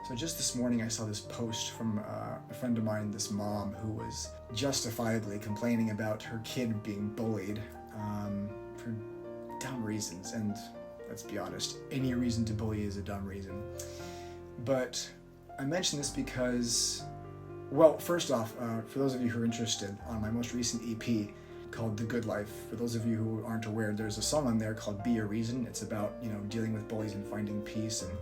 So just this morning I saw this post from a friend of mine, this mom who was justifiably complaining about her kid being bullied for dumb reasons. And let's be honest, any reason to bully is a dumb reason. But I mention this because, well, first off, for those of you who are interested, on my most recent EP called The Good Life, for those of you who aren't aware, there's a song on there called Be a Reason. It's about, dealing with bullies and finding peace and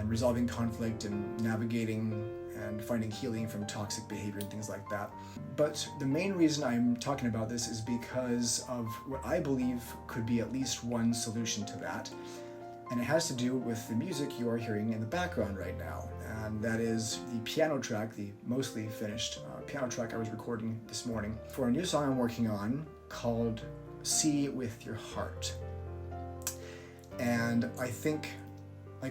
resolving conflict and navigating and finding healing from toxic behavior and things like that. But the main reason I'm talking about this is because of what I believe could be at least one solution to that. And it has to do with the music you are hearing in the background right now. And that is the piano track, the mostly finished piano track I was recording this morning for a new song I'm working on called See With Your Heart. And I think,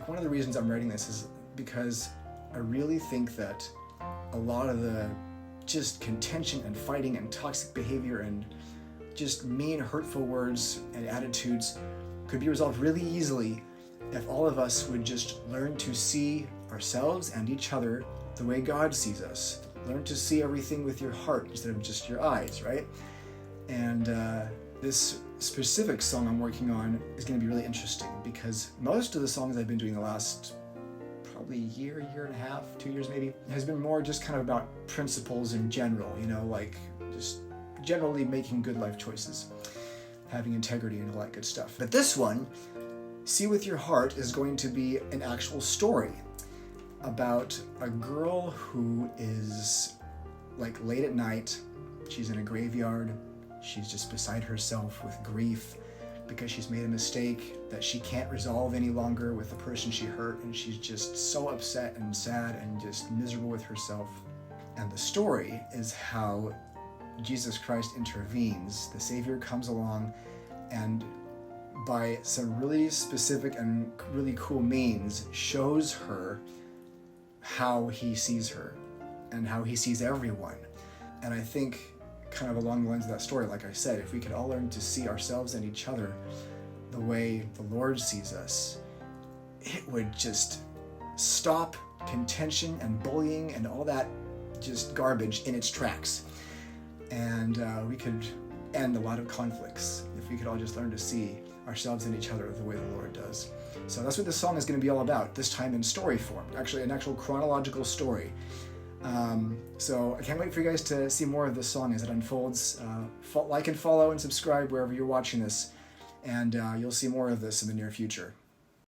one of the reasons I'm writing this is because I really think that a lot of the just contention and fighting and toxic behavior and just mean, hurtful words and attitudes could be resolved really easily if all of us would just learn to see ourselves and each other the way God sees us. Learn to see everything with your heart instead of just your eyes, right? And this specific song I'm working on is going to be really interesting because most of the songs I've been doing the last probably year and a half, 2 years maybe, has been more just kind of about principles in general, just generally making good life choices, having integrity and all that good stuff. But this one, See With Your Heart, is going to be an actual story about a girl who is late at night. She's in a graveyard. She's just beside herself with grief because she's made a mistake that she can't resolve any longer with the person she hurt, and she's just so upset and sad and just miserable with herself. And the story is how Jesus Christ intervenes. The Savior comes along and by some really specific and really cool means shows her how he sees her and how he sees everyone. And I think kind of along the lines of that story, like I said, if we could all learn to see ourselves and each other the way the Lord sees us, it would just stop contention and bullying and all that just garbage in its tracks. And we could end a lot of conflicts if we could all just learn to see ourselves and each other the way the Lord does. So that's what this song is going to be all about, this time in story form, actually an actual chronological story. So I can't wait for you guys to see more of this song as it unfolds. Like and follow and subscribe wherever you're watching this, and you'll see more of this in the near future.